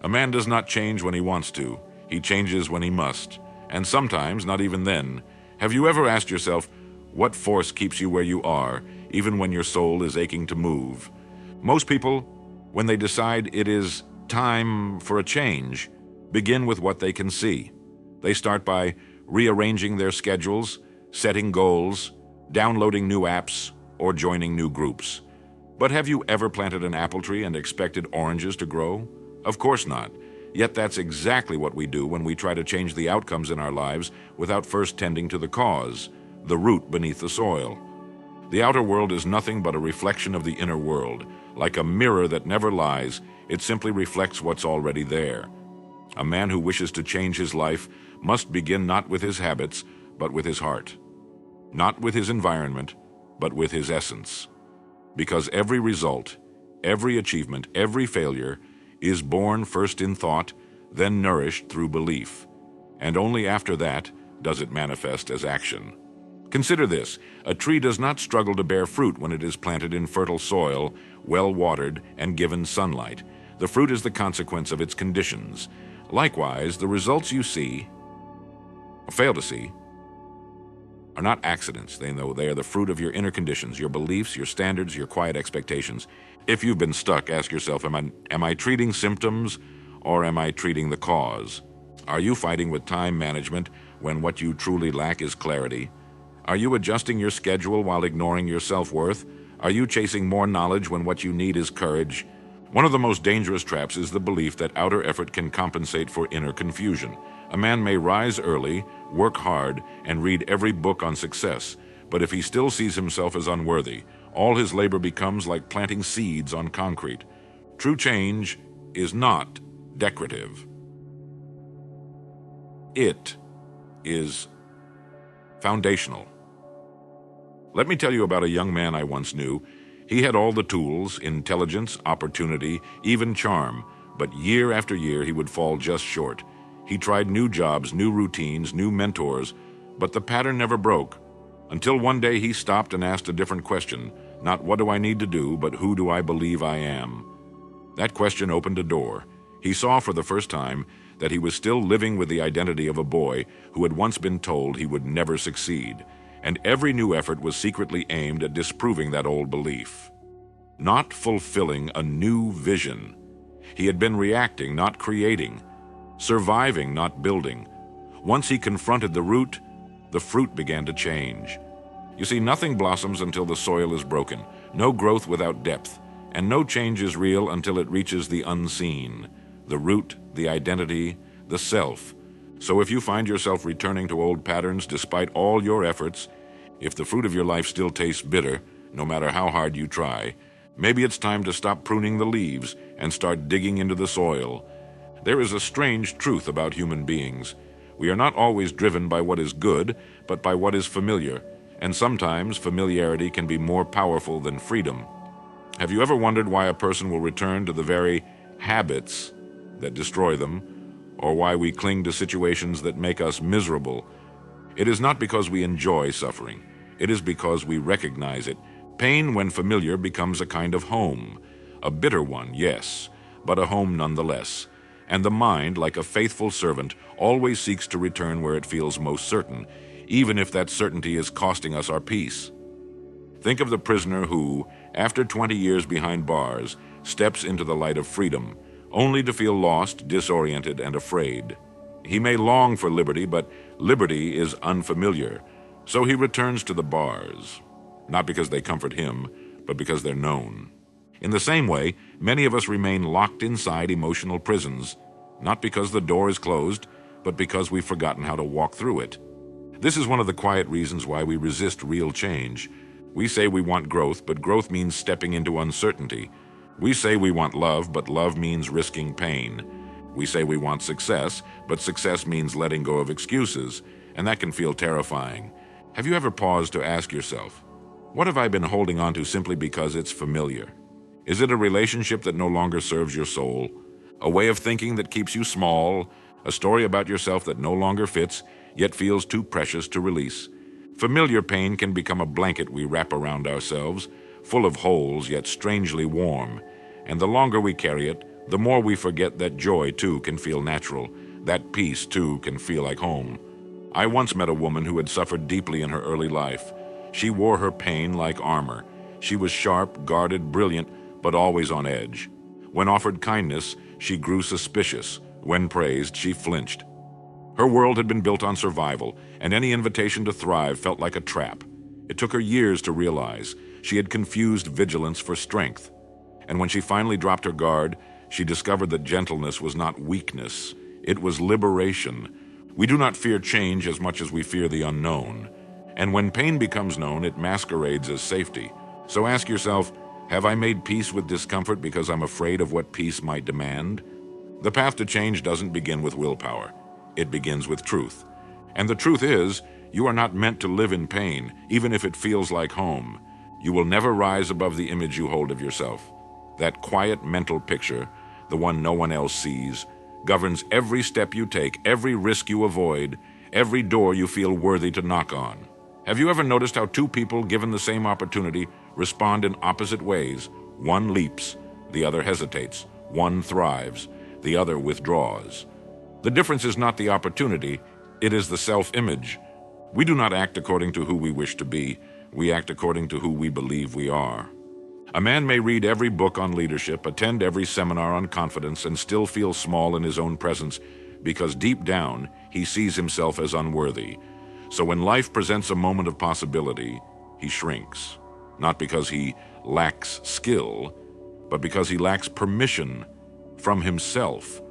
A man does not change when he wants to. He changes when he must. And sometimes, not even then. Have you ever asked yourself, what force keeps you where you are, even when your soul is aching to move? Most people, when they decide it is time for a change, begin with what they can see. They start by rearranging their schedules, setting goals, downloading new apps, or joining new groups. But have you ever planted an apple tree and expected oranges to grow? Of course not. Yet that's exactly what we do when we try to change the outcomes in our lives without first tending to the cause, the root beneath the soil. The outer world is nothing but a reflection of the inner world. Like a mirror that never lies, it simply reflects what's already there. A man who wishes to change his life must begin not with his habits, but with his heart. Not with his environment, but with his essence. Because every result, every achievement, every failure is born first in thought, then nourished through belief. And only after that does it manifest as action. Consider this: a tree does not struggle to bear fruit when it is planted in fertile soil, well watered, and given sunlight. The fruit is the consequence of its conditions. Likewise, the results you see, or fail to see, are not accidents. They are the fruit of your inner conditions, your beliefs, your standards, your quiet expectations. If you've been stuck, ask yourself, am I treating symptoms or am I treating the cause? Are you fighting with time management when what you truly lack is clarity? Are you adjusting your schedule while ignoring your self-worth? Are you chasing more knowledge when what you need is courage? One of the most dangerous traps is the belief that outer effort can compensate for inner confusion. A man may rise early, work hard, and read every book on success, but if he still sees himself as unworthy, all his labor becomes like planting seeds on concrete. True change is not decorative. It is foundational. Let me tell you about a young man I once knew. He had all the tools, intelligence, opportunity, even charm, but year after year he would fall just short. He tried new jobs, new routines, new mentors, but the pattern never broke. Until one day he stopped and asked a different question. Not what do I need to do, but who do I believe I am? That question opened a door. He saw for the first time that he was still living with the identity of a boy who had once been told he would never succeed, and every new effort was secretly aimed at disproving that old belief. Not fulfilling a new vision. He had been reacting, not creating, surviving, not building. Once he confronted the root, the fruit began to change. You see, nothing blossoms until the soil is broken, no growth without depth, and no change is real until it reaches the unseen, the root, the identity, the self. So if you find yourself returning to old patterns despite all your efforts, if the fruit of your life still tastes bitter, no matter how hard you try, maybe it's time to stop pruning the leaves and start digging into the soil. There is a strange truth about human beings. We are not always driven by what is good, but by what is familiar, and sometimes familiarity can be more powerful than freedom. Have you ever wondered why a person will return to the very habits that destroy them, or why we cling to situations that make us miserable? It is not because we enjoy suffering. It is because we recognize it. Pain, when familiar, becomes a kind of home. A bitter one, yes, but a home nonetheless. And the mind, like a faithful servant, always seeks to return where it feels most certain, even if that certainty is costing us our peace. Think of the prisoner who, after 20 years behind bars, steps into the light of freedom, only to feel lost, disoriented, and afraid. He may long for liberty, but liberty is unfamiliar, so he returns to the bars, not because they comfort him, but because they're known. In the same way, many of us remain locked inside emotional prisons, not because the door is closed, but because we've forgotten how to walk through it. This is one of the quiet reasons why we resist real change. We say we want growth, but growth means stepping into uncertainty. We say we want love, but love means risking pain. We say we want success, but success means letting go of excuses, and that can feel terrifying. Have you ever paused to ask yourself, what have I been holding on to simply because it's familiar? Is it a relationship that no longer serves your soul? A way of thinking that keeps you small? A story about yourself that no longer fits, yet feels too precious to release? Familiar pain can become a blanket we wrap around ourselves, full of holes yet strangely warm. And the longer we carry it, the more we forget that joy, too, can feel natural, that peace, too, can feel like home. I once met a woman who had suffered deeply in her early life. She wore her pain like armor. She was sharp, guarded, brilliant, but always on edge. When offered kindness, she grew suspicious. When praised, she flinched. Her world had been built on survival, and any invitation to thrive felt like a trap. It took her years to realize she had confused vigilance for strength. And when she finally dropped her guard, she discovered that gentleness was not weakness. It was liberation. We do not fear change as much as we fear the unknown. And when pain becomes known, it masquerades as safety. So ask yourself, have I made peace with discomfort because I'm afraid of what peace might demand? The path to change doesn't begin with willpower. It begins with truth. And the truth is, you are not meant to live in pain, even if it feels like home. You will never rise above the image you hold of yourself. That quiet mental picture, the one no one else sees, governs every step you take, every risk you avoid, every door you feel worthy to knock on. Have you ever noticed how two people given the same opportunity respond in opposite ways? One leaps, the other hesitates. One thrives, the other withdraws. The difference is not the opportunity, it is the self-image. We do not act according to who we wish to be. We act according to who we believe we are. A man may read every book on leadership, attend every seminar on confidence, and still feel small in his own presence because deep down he sees himself as unworthy. So when life presents a moment of possibility, he shrinks. Not because he lacks skill, but because he lacks permission from himself.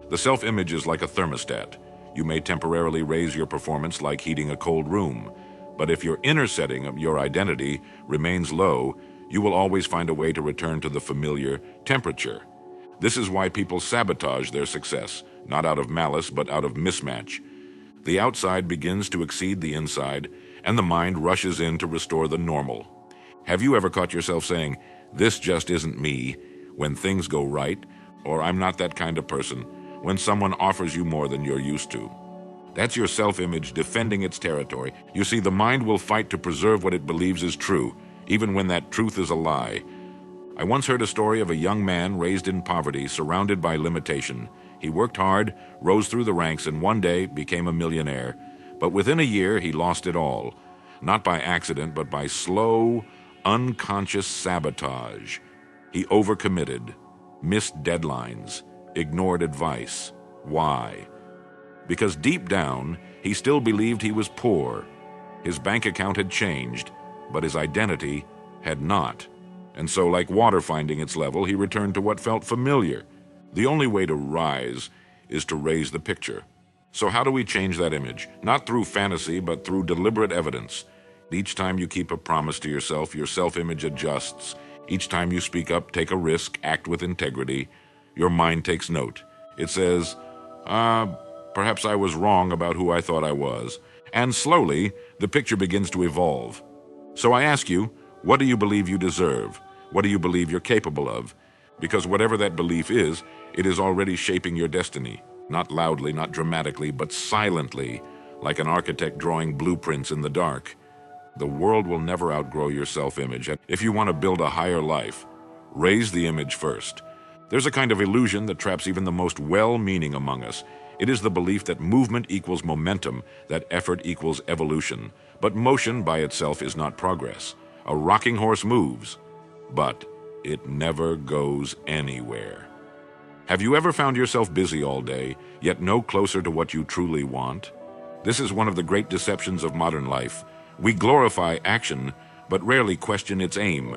The self-image is like a thermostat. You may temporarily raise your performance like heating a cold room, but if your inner setting of your identity remains low, you will always find a way to return to the familiar temperature. This is why people sabotage their success, not out of malice, but out of mismatch. The outside begins to exceed the inside, and the mind rushes in to restore the normal. Have you ever caught yourself saying, "This just isn't me," when things go right, or "I'm not that kind of person," when someone offers you more than you're used to? That's your self-image defending its territory. You see, the mind will fight to preserve what it believes is true, even when that truth is a lie. I once heard a story of a young man raised in poverty, surrounded by limitation. He worked hard, rose through the ranks, and one day became a millionaire. But within a year, he lost it all. Not by accident, but by slow, unconscious sabotage. He overcommitted, missed deadlines, ignored advice. Why? Because deep down, he still believed he was poor. His bank account had changed, but his identity had not. And so, like water finding its level, he returned to what felt familiar. The only way to rise is to raise the picture. So how do we change that image? Not through fantasy, but through deliberate evidence. Each time you keep a promise to yourself, your self-image adjusts. Each time you speak up, take a risk, act with integrity, your mind takes note. It says, perhaps I was wrong about who I thought I was. And slowly, the picture begins to evolve. So I ask you, what do you believe you deserve? What do you believe you're capable of? Because whatever that belief is, it is already shaping your destiny. Not loudly, not dramatically, but silently, like an architect drawing blueprints in the dark. The world will never outgrow your self-image. And if you want to build a higher life, raise the image first. There's a kind of illusion that traps even the most well-meaning among us. It is the belief that movement equals momentum, that effort equals evolution. But motion by itself is not progress. A rocking horse moves, but it never goes anywhere. Have you ever found yourself busy all day, yet no closer to what you truly want? This is one of the great deceptions of modern life. We glorify action, but rarely question its aim.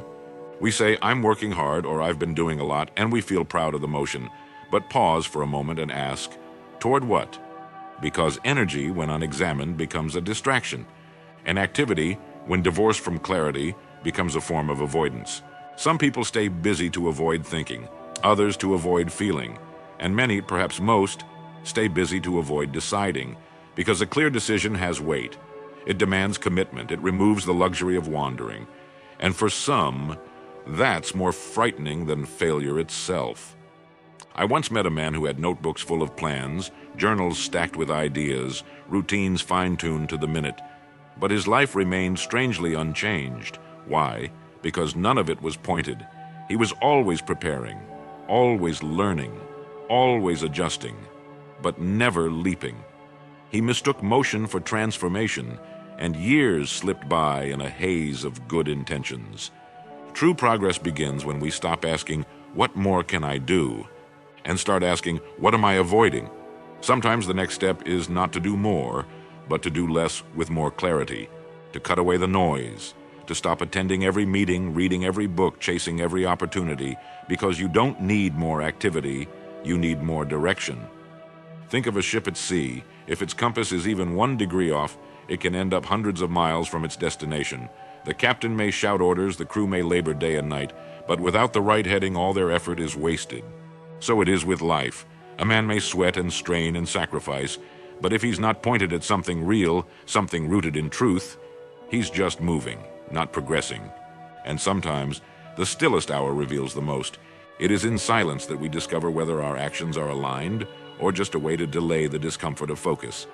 We say, "I'm working hard," or "I've been doing a lot," and we feel proud of the motion. But pause for a moment and ask, toward what? Because energy, when unexamined, becomes a distraction. And activity, when divorced from clarity, becomes a form of avoidance. Some people stay busy to avoid thinking, others to avoid feeling, and many, perhaps most, stay busy to avoid deciding, because a clear decision has weight. It demands commitment. It removes the luxury of wandering. And for some, that's more frightening than failure itself. I once met a man who had notebooks full of plans, journals stacked with ideas, routines fine-tuned to the minute. But his life remained strangely unchanged. Why? Because none of it was pointed. He was always preparing, always learning, always adjusting, but never leaping. He mistook motion for transformation, and years slipped by in a haze of good intentions. True progress begins when we stop asking, "What more can I do?" and start asking, "What am I avoiding?" Sometimes the next step is not to do more, but to do less with more clarity, to cut away the noise, to stop attending every meeting, reading every book, chasing every opportunity, because you don't need more activity, you need more direction. Think of a ship at sea. If its compass is even 1 degree off, it can end up hundreds of miles from its destination. The captain may shout orders, the crew may labor day and night, but without the right heading, all their effort is wasted. So it is with life. A man may sweat and strain and sacrifice, but if he's not pointed at something real, something rooted in truth, he's just moving, not progressing. And sometimes, the stillest hour reveals the most. It is in silence that we discover whether our actions are aligned or just a way to delay the discomfort of focus.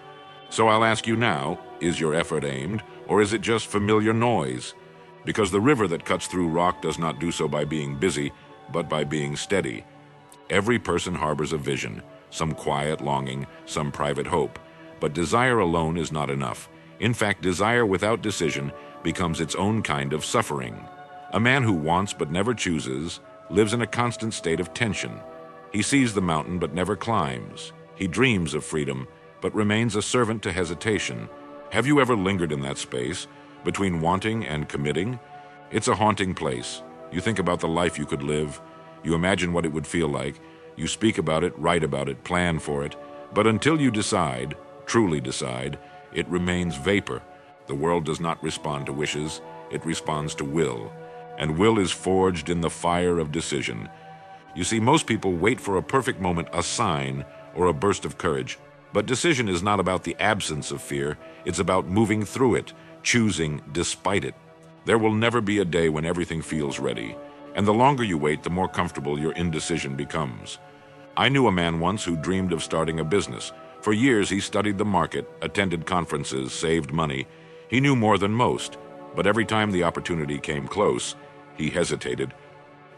So I'll ask you now, is your effort aimed, or is it just familiar noise? Because the river that cuts through rock does not do so by being busy, but by being steady. Every person harbors a vision, some quiet longing, some private hope. But desire alone is not enough. In fact, desire without decision becomes its own kind of suffering. A man who wants but never chooses lives in a constant state of tension. He sees the mountain but never climbs. He dreams of freedom but remains a servant to hesitation. Have you ever lingered in that space, between wanting and committing? It's a haunting place. You think about the life you could live. You imagine what it would feel like. You speak about it, write about it, plan for it. But until you decide, truly decide, it remains vapor. The world does not respond to wishes. It responds to will. And will is forged in the fire of decision. You see, most people wait for a perfect moment, a sign, or a burst of courage. But decision is not about the absence of fear. It's about moving through it, choosing despite it. There will never be a day when everything feels ready. And the longer you wait, the more comfortable your indecision becomes. I knew a man once who dreamed of starting a business. For years, he studied the market, attended conferences, saved money. He knew more than most. But every time the opportunity came close, he hesitated.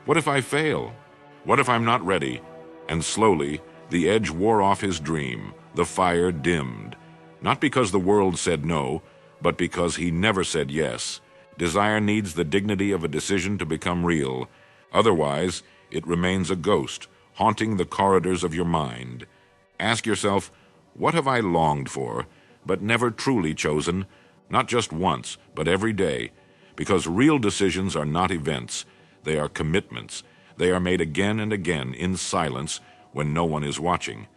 What if I fail? What if I'm not ready? And slowly, the edge wore off his dream. The fire dimmed. Not because the world said no, but because he never said yes. Desire needs the dignity of a decision to become real. Otherwise, it remains a ghost, haunting the corridors of your mind. Ask yourself, what have I longed for, but never truly chosen? Not just once, but every day. Because real decisions are not events. They are commitments. They are made again and again in silence when no one is watching.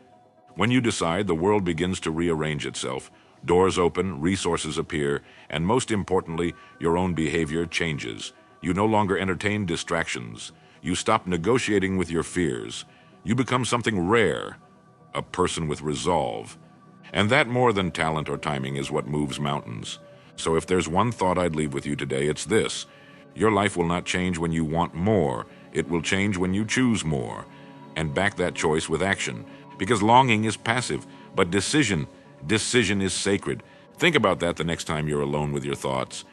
When you decide, the world begins to rearrange itself. Doors open, resources appear, and most importantly, your own behavior changes. You no longer entertain distractions. You stop negotiating with your fears. You become something rare, a person with resolve. And that more than talent or timing is what moves mountains. So if there's one thought I'd leave with you today, it's this. Your life will not change when you want more. It will change when you choose more. And back that choice with action. Because longing is passive, but decision is sacred. Think about that the next time you're alone with your thoughts.